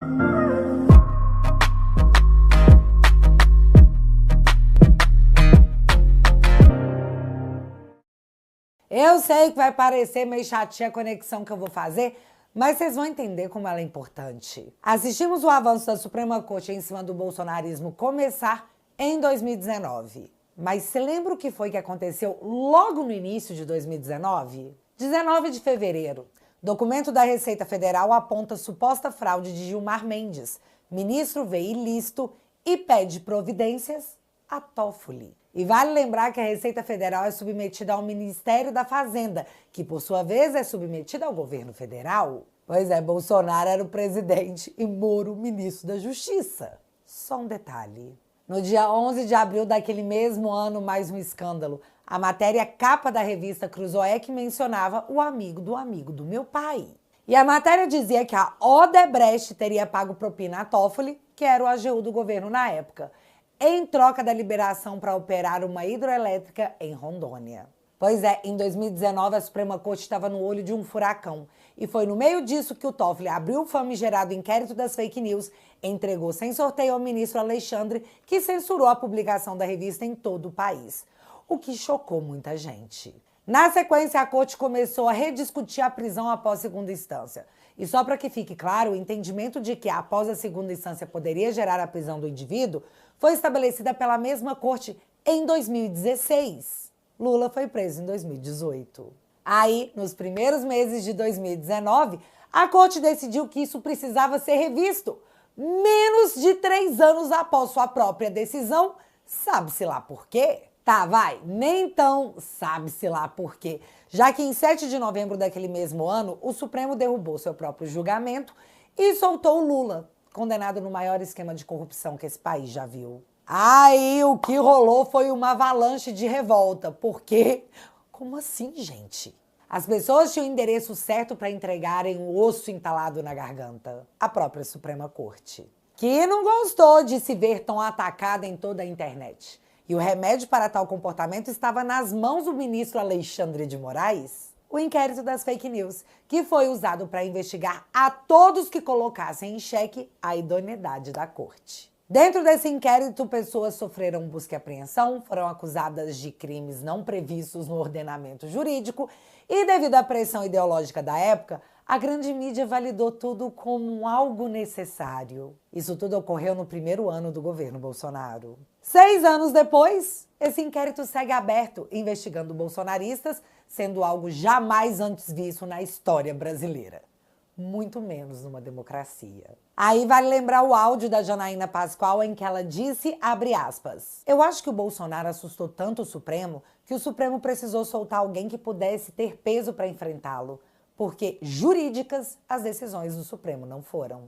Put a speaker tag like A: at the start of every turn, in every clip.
A: Eu sei que vai parecer meio chatinha a conexão que eu vou fazer, mas vocês vão entender como ela é importante. Assistimos o avanço da Suprema Corte em cima do bolsonarismo começar em 2019. Mas você lembra o que foi que aconteceu logo no início de 2019? 19 de fevereiro. Documento da Receita Federal aponta suposta fraude de Gilmar Mendes. Ministro vê ilícito e pede providências a Toffoli. E vale lembrar que a Receita Federal é submetida ao Ministério da Fazenda, que por sua vez é submetida ao governo federal. Pois é, Bolsonaro era o presidente e Moro o ministro da Justiça. Só um detalhe. No dia 11 de abril daquele mesmo ano, mais um escândalo. A matéria capa da revista Cruzoé mencionava o amigo do meu pai. E a matéria dizia que a Odebrecht teria pago propina a Toffoli, que era o AGU do governo na época, em troca da liberação para operar uma hidrelétrica em Rondônia. Pois é, em 2019 a Suprema Corte estava no olho de um furacão. E foi no meio disso que o Toffoli abriu o famigerado inquérito das fake news, entregou sem sorteio ao ministro Alexandre, que censurou a publicação da revista em todo o país. O que chocou muita gente. Na sequência, a corte começou a rediscutir a prisão após segunda instância. E só para que fique claro, o entendimento de que após a segunda instância poderia gerar a prisão do indivíduo foi estabelecida pela mesma corte em 2016. Lula foi preso em 2018. Aí, nos primeiros meses de 2019, a corte decidiu que isso precisava ser revisto. Menos de 3 anos após sua própria decisão, sabe-se lá por quê? Tá, vai, nem tão sabe-se lá por quê. Já que em 7 de novembro daquele mesmo ano, o Supremo derrubou seu próprio julgamento e soltou o Lula, condenado no maior esquema de corrupção que esse país já viu. Aí o que rolou foi uma avalanche de revolta, porque... Como assim, gente? As pessoas tinham o endereço certo para entregarem o osso entalado na garganta. A própria Suprema Corte. Que não gostou de se ver tão atacada em toda a internet. E o remédio para tal comportamento estava nas mãos do ministro Alexandre de Moraes. O inquérito das fake news, que foi usado para investigar a todos que colocassem em xeque a idoneidade da corte. Dentro desse inquérito, pessoas sofreram busca e apreensão, foram acusadas de crimes não previstos no ordenamento jurídico e, devido à pressão ideológica da época, a grande mídia validou tudo como algo necessário. Isso tudo ocorreu no primeiro ano do governo Bolsonaro. 6 anos depois, esse inquérito segue aberto, investigando bolsonaristas, sendo algo jamais antes visto na história brasileira. Muito menos numa democracia. Aí vale lembrar o áudio da Janaína Pascoal em que ela disse, abre aspas, eu acho que o Bolsonaro assustou tanto o Supremo que o Supremo precisou soltar alguém que pudesse ter peso para enfrentá-lo, porque jurídicas as decisões do Supremo não foram.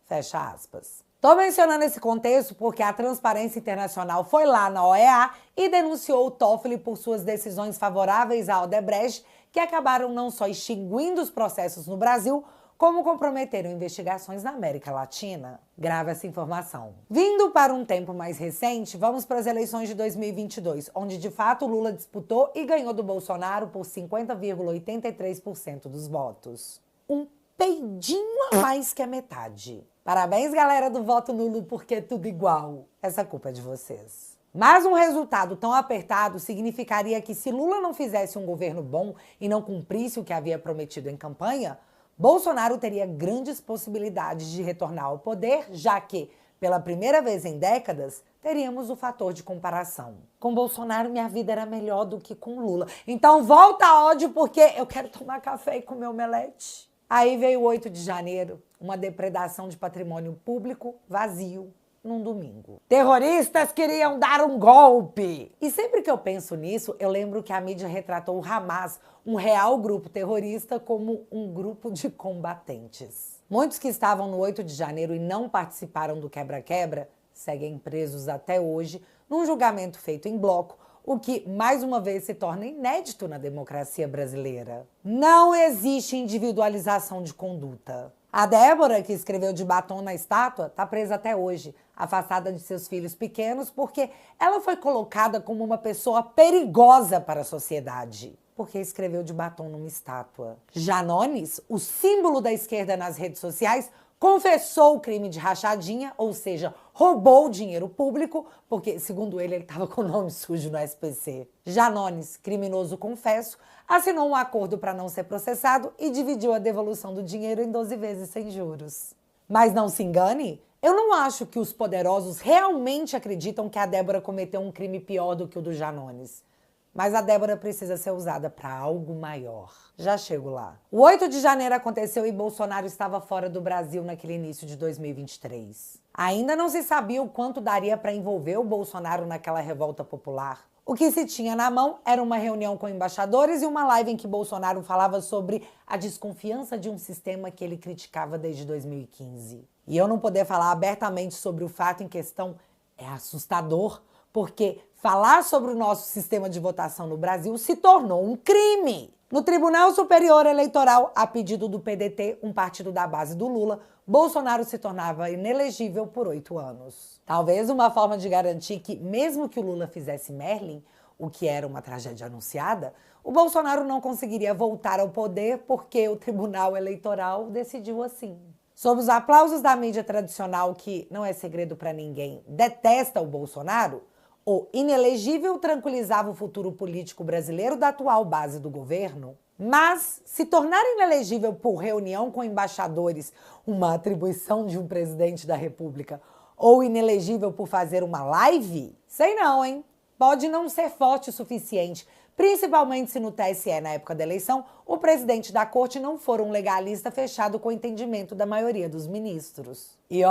A: Fecha aspas. Tô mencionando esse contexto porque a Transparência Internacional foi lá na OEA e denunciou o Toffoli por suas decisões favoráveis à Odebrecht, que acabaram não só extinguindo os processos no Brasil, como comprometeram investigações na América Latina. Grave essa informação. Vindo para um tempo mais recente, vamos para as eleições de 2022, onde de fato Lula disputou e ganhou do Bolsonaro por 50,83% dos votos. Um peidinho a mais que a metade. Parabéns, galera do voto nulo, porque é tudo igual. Essa culpa é de vocês. Mas um resultado tão apertado significaria que se Lula não fizesse um governo bom e não cumprisse o que havia prometido em campanha, Bolsonaro teria grandes possibilidades de retornar ao poder, já que, pela primeira vez em décadas, teríamos o fator de comparação. Com Bolsonaro, minha vida era melhor do que com Lula. Então volta a ódio porque eu quero tomar café e comer omelete. Aí veio o 8 de janeiro, uma depredação de patrimônio público vazio num domingo. Terroristas queriam dar um golpe! E sempre que eu penso nisso, eu lembro que a mídia retratou o Hamas, um real grupo terrorista, como um grupo de combatentes. Muitos que estavam no 8 de janeiro e não participaram do quebra-quebra seguem presos até hoje num julgamento feito em bloco, o que, mais uma vez, se torna inédito na democracia brasileira. Não existe individualização de conduta. A Débora, que escreveu de batom na estátua, está presa até hoje, afastada de seus filhos pequenos, porque ela foi colocada como uma pessoa perigosa para a sociedade, porque escreveu de batom numa estátua. Janones, o símbolo da esquerda nas redes sociais, confessou o crime de rachadinha, ou seja, roubou o dinheiro público, porque, segundo ele estava com o nome sujo no SPC. Janones, criminoso confesso, assinou um acordo para não ser processado e dividiu a devolução do dinheiro em 12 vezes sem juros. Mas não se engane, eu não acho que os poderosos realmente acreditam que a Débora cometeu um crime pior do que o do Janones. Mas a Débora precisa ser usada para algo maior. Já chego lá. O 8 de janeiro aconteceu e Bolsonaro estava fora do Brasil naquele início de 2023. Ainda não se sabia o quanto daria para envolver o Bolsonaro naquela revolta popular. O que se tinha na mão era uma reunião com embaixadores e uma live em que Bolsonaro falava sobre a desconfiança de um sistema que ele criticava desde 2015. E eu não poder falar abertamente sobre o fato em questão é assustador, porque falar sobre o nosso sistema de votação no Brasil se tornou um crime. No Tribunal Superior Eleitoral, a pedido do PDT, um partido da base do Lula, Bolsonaro se tornava inelegível por 8 anos. Talvez uma forma de garantir que, mesmo que o Lula fizesse Merlin, o que era uma tragédia anunciada, o Bolsonaro não conseguiria voltar ao poder porque o Tribunal Eleitoral decidiu assim. Sob os aplausos da mídia tradicional, que não é segredo para ninguém, detesta o Bolsonaro, o inelegível tranquilizava o futuro político brasileiro da atual base do governo. Mas se tornar inelegível por reunião com embaixadores, uma atribuição de um presidente da República, ou inelegível por fazer uma live? Sei não, hein? Pode não ser forte o suficiente, principalmente se no TSE, na época da eleição, o presidente da corte não for um legalista fechado com o entendimento da maioria dos ministros. E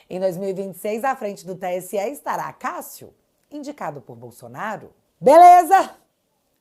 A: em 2026, à frente do TSE estará Cássio, indicado por Bolsonaro. Beleza?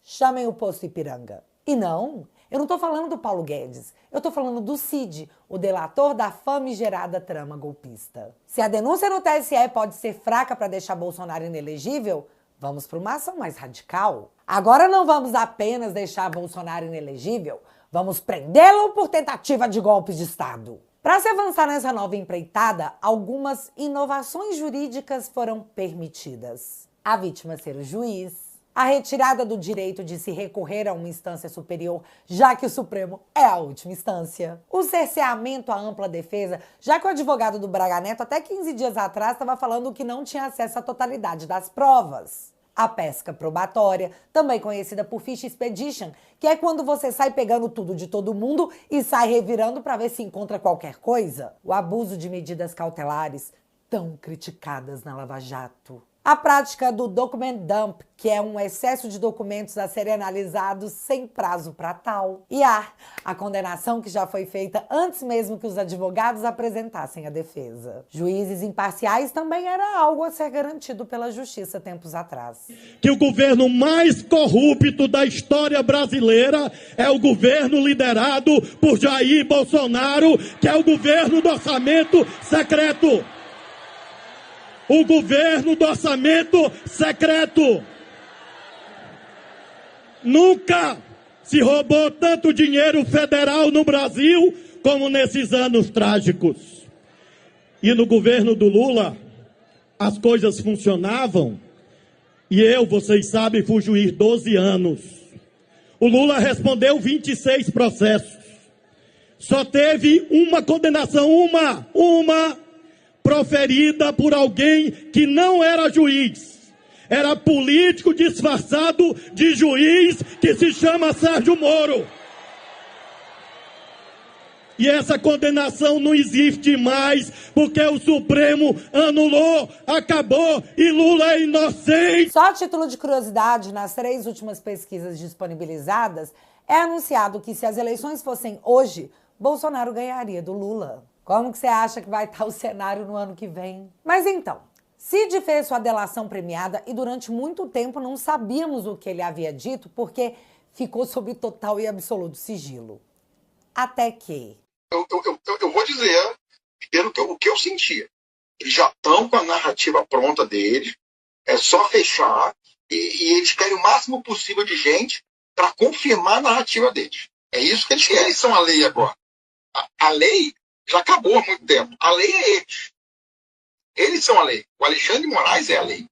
A: Chamem o posto Ipiranga. E não, eu não tô falando do Paulo Guedes, eu tô falando do Cid, o delator da famigerada trama golpista. Se a denúncia no TSE pode ser fraca para deixar Bolsonaro inelegível, vamos para uma ação mais radical. Agora não vamos apenas deixar Bolsonaro inelegível, vamos prendê-lo por tentativa de golpe de Estado. Para se avançar nessa nova empreitada, algumas inovações jurídicas foram permitidas. A vítima ser o juiz, a retirada do direito de se recorrer a uma instância superior, já que o Supremo é a última instância. O cerceamento à ampla defesa, já que o advogado do Braga Neto até 15 dias atrás estava falando que não tinha acesso à totalidade das provas. A pesca probatória, também conhecida por Fish Expedition, que é quando você sai pegando tudo de todo mundo e sai revirando para ver se encontra qualquer coisa. O abuso de medidas cautelares, tão criticadas na Lava Jato. A prática do document dump, que é um excesso de documentos a serem analisados sem prazo para tal. E a condenação que já foi feita antes mesmo que os advogados apresentassem a defesa. Juízes imparciais também era algo a ser garantido pela justiça tempos atrás.
B: Que o governo mais corrupto da história brasileira é o governo liderado por Jair Bolsonaro, que é o governo do orçamento secreto. O governo do orçamento secreto. Nunca se roubou tanto dinheiro federal no Brasil como nesses anos trágicos. E no governo do Lula, as coisas funcionavam. E vocês sabem, fui juiz 12 anos. O Lula respondeu 26 processos. Só teve uma condenação, uma proferida por alguém que não era juiz. Era político disfarçado de juiz que se chama Sérgio Moro. E essa condenação não existe mais porque o Supremo anulou, acabou e Lula é inocente.
A: Só a título de curiosidade, nas 3 últimas pesquisas disponibilizadas, é anunciado que se as eleições fossem hoje, Bolsonaro ganharia do Lula. Como que você acha que vai estar o cenário no ano que vem? Mas então, Cid fez sua delação premiada e durante muito tempo não sabíamos o que ele havia dito porque ficou sob total e absoluto sigilo. Até que...
C: Eu vou dizer o que eu senti. Eles já estão com a narrativa pronta deles, é só fechar e eles querem o máximo possível de gente para confirmar a narrativa deles. É isso que eles querem, eles são a lei agora. A lei já acabou há muito tempo. A lei é eles. Eles são a lei. O Alexandre de Moraes é a lei.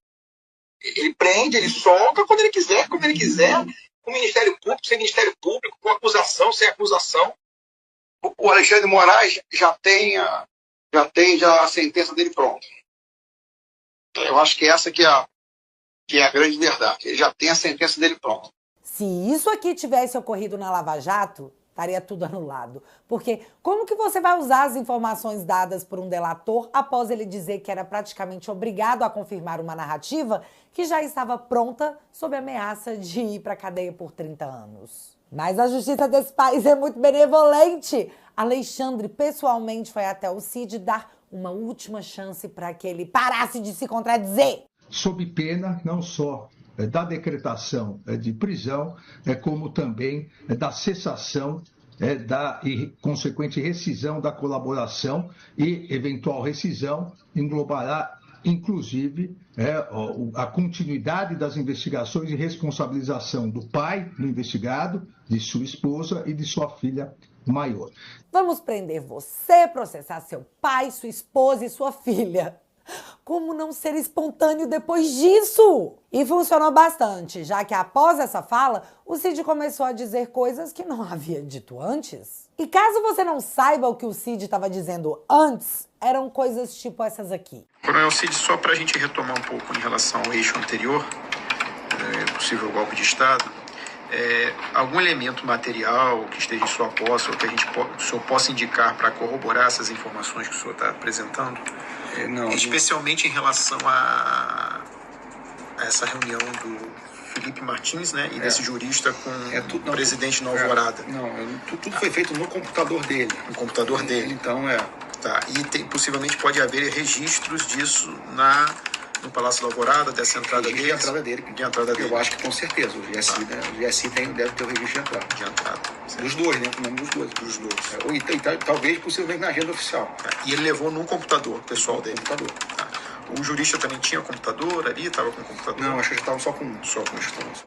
C: Ele prende, ele solta quando ele quiser, como ele quiser, com o Ministério Público, sem Ministério Público, com acusação, sem acusação. O Alexandre de Moraes já tem a sentença dele pronta. Eu acho que essa que é a grande verdade. Ele já tem a sentença dele pronta.
A: Se isso aqui tivesse ocorrido na Lava Jato, estaria tudo anulado. Porque como que você vai usar as informações dadas por um delator após ele dizer que era praticamente obrigado a confirmar uma narrativa que já estava pronta sob ameaça de ir para a cadeia por 30 anos? Mas a justiça desse país é muito benevolente. Alexandre pessoalmente foi até o Cid dar uma última chance para que ele parasse de se contradizer.
D: Sob pena não só da decretação de prisão, como também da cessação da consequente rescisão da colaboração e eventual rescisão englobará, inclusive, a continuidade das investigações e responsabilização do pai do investigado, de sua esposa e de sua filha maior.
A: Vamos prender você, processar seu pai, sua esposa e sua filha. Como não ser espontâneo depois disso? E funcionou bastante, já que após essa fala, o Cid começou a dizer coisas que não havia dito antes. E caso você não saiba o que o Cid estava dizendo antes, eram coisas tipo essas aqui.
E: Coronel Cid, só para a gente retomar um pouco em relação ao eixo anterior, possível golpe de Estado, algum elemento material que esteja em sua posse ou que o senhor possa indicar para corroborar essas informações que o senhor está apresentando?
F: Não.
E: Especialmente em relação a essa reunião do Felipe Martins, né, e desse jurista com o presidente Nova Alvorada.
F: Tudo foi feito no computador dele.
E: No computador dele.
F: Então,
E: Tá. E possivelmente pode haver registros disso no Palácio da Alvorada, dessa entrada dele.
F: De entrada dele.
E: De entrada dele.
F: Eu acho que com certeza. O GSI, né? O GSI deve ter o registro de entrada.
E: De entrada.
F: Dos dois, né? Com o nome dos dois.
E: Dos dois.
F: Talvez, possivelmente, na agenda oficial.
E: E ele levou no computador pessoal dele.
F: Computador.
E: Tá. O jurista também tinha computador ali? Estava com computador?
F: Não, acho que já estavam só com um.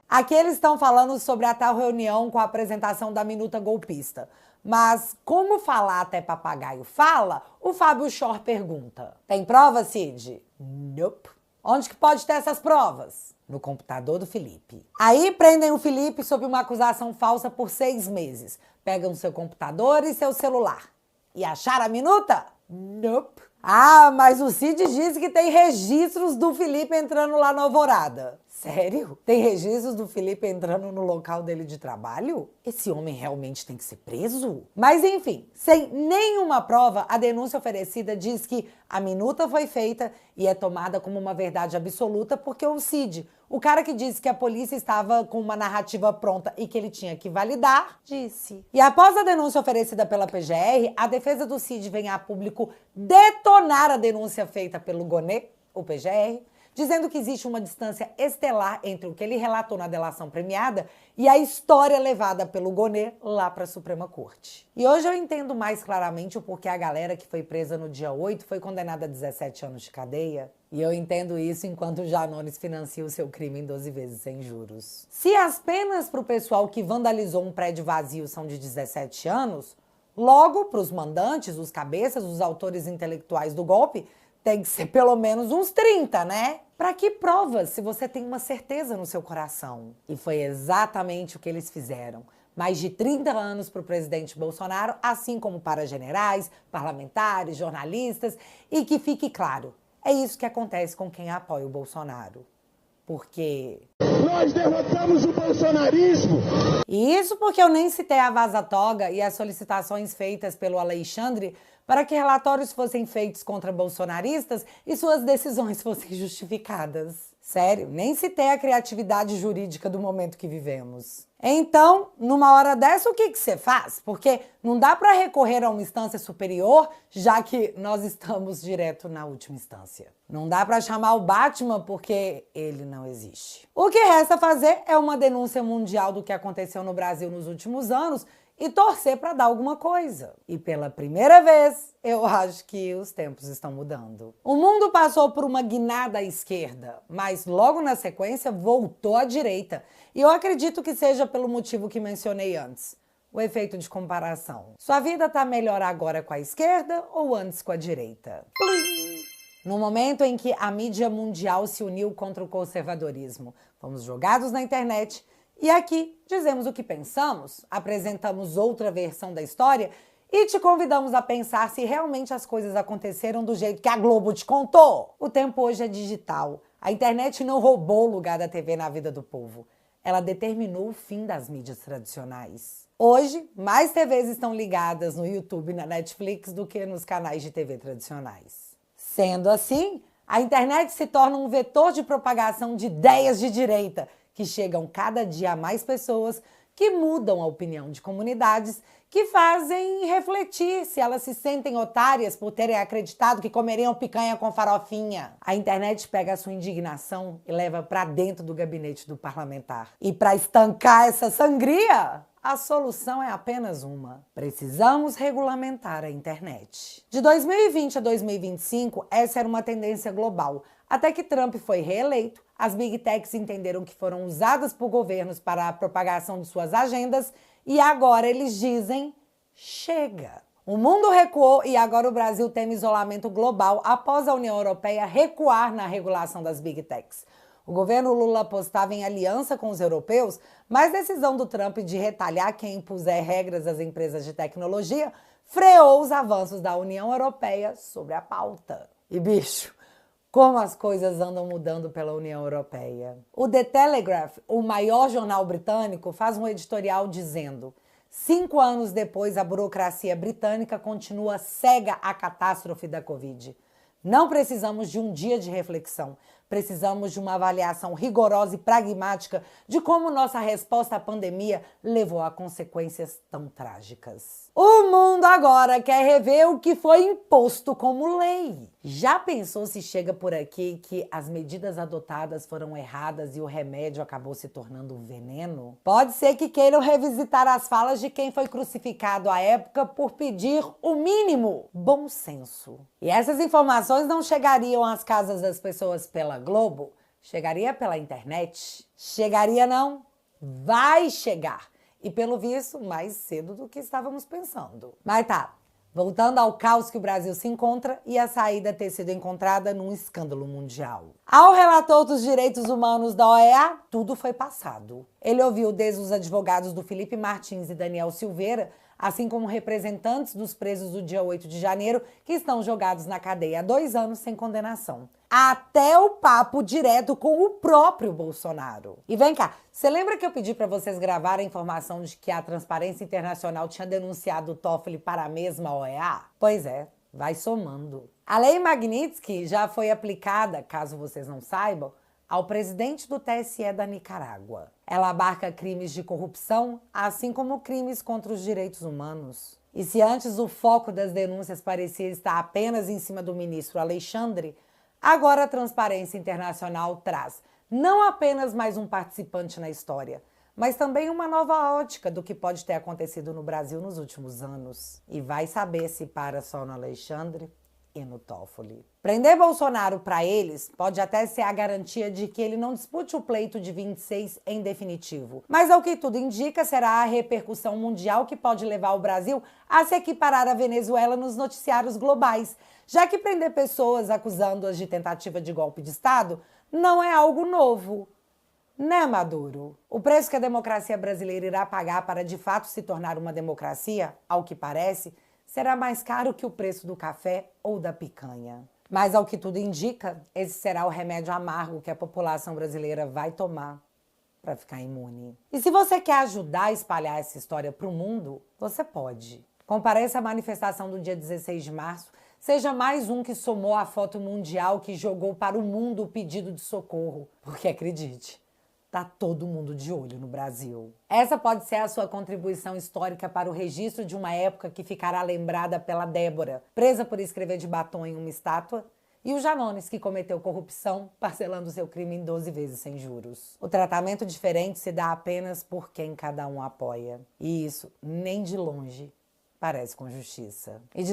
A: Aqui eles estão falando sobre a tal reunião com a apresentação da minuta golpista. Mas como falar até papagaio fala, o Fábio Shor pergunta. Tem prova, Cid? Nope. Onde que pode ter essas provas? No computador do Felipe. Aí prendem o Felipe sob uma acusação falsa por 6 meses. Pegam seu computador e seu celular. E acharam a minuta? Nope. Ah, mas o Cid disse que tem registros do Felipe entrando lá na Alvorada. Sério? Tem registros do Felipe entrando no local dele de trabalho? Esse homem realmente tem que ser preso? Mas enfim, sem nenhuma prova, a denúncia oferecida diz que a minuta foi feita e é tomada como uma verdade absoluta porque o Cid, o cara que disse que a polícia estava com uma narrativa pronta e que ele tinha que validar, disse. E após a denúncia oferecida pela PGR, a defesa do Cid vem a público detonar a denúncia feita pelo Gonê, o PGR, dizendo que existe uma distância estelar entre o que ele relatou na delação premiada e a história levada pelo Gonê lá para a Suprema Corte. E hoje eu entendo mais claramente o porquê a galera que foi presa no dia 8 foi condenada a 17 anos de cadeia. E eu entendo isso enquanto o Janones financia o seu crime em 12 vezes sem juros. Se as penas para o pessoal que vandalizou um prédio vazio são de 17 anos, logo para os mandantes, os cabeças, os autores intelectuais do golpe, tem que ser pelo menos uns 30, né? Pra que provas se você tem uma certeza no seu coração? E foi exatamente o que eles fizeram. Mais de 30 anos para o presidente Bolsonaro, assim como para generais, parlamentares, jornalistas. E que fique claro, é isso que acontece com quem apoia o Bolsonaro. Porque
G: nós derrotamos o bolsonarismo.
A: E isso porque eu nem citei a vaza-toga e as solicitações feitas pelo Alexandre para que relatórios fossem feitos contra bolsonaristas e suas decisões fossem justificadas. Sério, nem citei a criatividade jurídica do momento que vivemos. Então, numa hora dessa, o que você faz? Porque não dá para recorrer a uma instância superior, já que nós estamos direto na última instância. Não dá para chamar o Batman porque ele não existe. O que resta fazer é uma denúncia mundial do que aconteceu no Brasil nos últimos anos e torcer para dar alguma coisa. E pela primeira vez, eu acho que os tempos estão mudando. O mundo passou por uma guinada à esquerda, mas logo na sequência voltou à direita. E eu acredito que seja pelo motivo que mencionei antes. O efeito de comparação. Sua vida tá melhor agora com a esquerda ou antes com a direita? Plim! No momento em que a mídia mundial se uniu contra o conservadorismo, fomos jogados na internet e aqui dizemos o que pensamos, apresentamos outra versão da história E te convidamos a pensar se realmente as coisas aconteceram do jeito que a Globo te contou. O tempo hoje é digital. A internet não roubou o lugar da TV na vida do povo. Ela determinou o fim das mídias tradicionais. Hoje, mais TVs estão ligadas no YouTube e na Netflix do que nos canais de TV tradicionais. Sendo assim, a internet se torna um vetor de propagação de ideias de direita, que chegam cada dia a mais pessoas, que mudam a opinião de comunidades, que fazem refletir se elas se sentem otárias por terem acreditado que comeriam picanha com farofinha. A internet pega a sua indignação e leva para dentro do gabinete do parlamentar. E para estancar essa sangria, a solução é apenas uma: precisamos regulamentar a internet. De 2020 a 2025, essa era uma tendência global. Até que Trump foi reeleito, as Big Techs entenderam que foram usadas por governos para a propagação de suas agendas e agora eles dizem: chega! O mundo recuou e agora o Brasil teme isolamento global após a União Europeia recuar na regulação das Big Techs. O governo Lula apostava em aliança com os europeus, mas a decisão do Trump de retalhar quem impuser regras às empresas de tecnologia freou os avanços da União Europeia sobre a pauta. E bicho, como as coisas andam mudando pela União Europeia. O The Telegraph, o maior jornal britânico, faz um editorial dizendo: 5 anos depois, a burocracia britânica continua cega à catástrofe da Covid. Não precisamos de um dia de reflexão. Precisamos de uma avaliação rigorosa e pragmática de como nossa resposta à pandemia levou a consequências tão trágicas. O mundo agora quer rever o que foi imposto como lei. Já pensou se chega por aqui que as medidas adotadas foram erradas e o remédio acabou se tornando veneno? Pode ser que queiram revisitar as falas de quem foi crucificado à época por pedir o mínimo: bom senso. E essas informações não chegariam às casas das pessoas pela Globo, chegaria pela internet. Chegaria não, vai chegar. E pelo visto, mais cedo do que estávamos pensando. Mas tá, voltando ao caos que o Brasil se encontra e a saída ter sido encontrada num escândalo mundial. Ao relator dos direitos humanos da OEA, tudo foi passado. Ele ouviu desde os advogados do Felipe Martins e Daniel Silveira, assim como representantes dos presos do dia 8 de janeiro, que estão jogados na cadeia há 2 anos sem condenação. Até o papo direto com o próprio Bolsonaro. E vem cá, você lembra que eu pedi para vocês gravarem a informação de que a Transparência Internacional tinha denunciado o Toffoli para a mesma OEA? Pois é, vai somando. A Lei Magnitsky já foi aplicada, caso vocês não saibam, ao presidente do TSE da Nicarágua. Ela abarca crimes de corrupção, assim como crimes contra os direitos humanos. E se antes o foco das denúncias parecia estar apenas em cima do ministro Alexandre, agora a Transparência Internacional traz não apenas mais um participante na história, mas também uma nova ótica do que pode ter acontecido no Brasil nos últimos anos. E vai saber se para só no Alexandre e no Toffoli. Prender Bolsonaro para eles pode até ser a garantia de que ele não dispute o pleito de 26 em definitivo. Mas ao que tudo indica, será a repercussão mundial que pode levar o Brasil a se equiparar à Venezuela nos noticiários globais, já que prender pessoas acusando-as de tentativa de golpe de Estado não é algo novo. Né, Maduro? O preço que a democracia brasileira irá pagar para de fato se tornar uma democracia, ao que parece, será mais caro que o preço do café ou da picanha. Mas, ao que tudo indica, esse será o remédio amargo que a população brasileira vai tomar para ficar imune. E se você quer ajudar a espalhar essa história para o mundo, você pode. Compareça à manifestação do dia 16 de março, seja mais um que somou a foto mundial que jogou para o mundo o pedido de socorro. Porque, acredite, tá todo mundo de olho no Brasil. Essa pode ser a sua contribuição histórica para o registro de uma época que ficará lembrada pela Débora, presa por escrever de batom em uma estátua, e o Janones, que cometeu corrupção, parcelando seu crime em 12 vezes sem juros. O tratamento diferente se dá apenas por quem cada um apoia. E isso, nem de longe, parece com justiça. E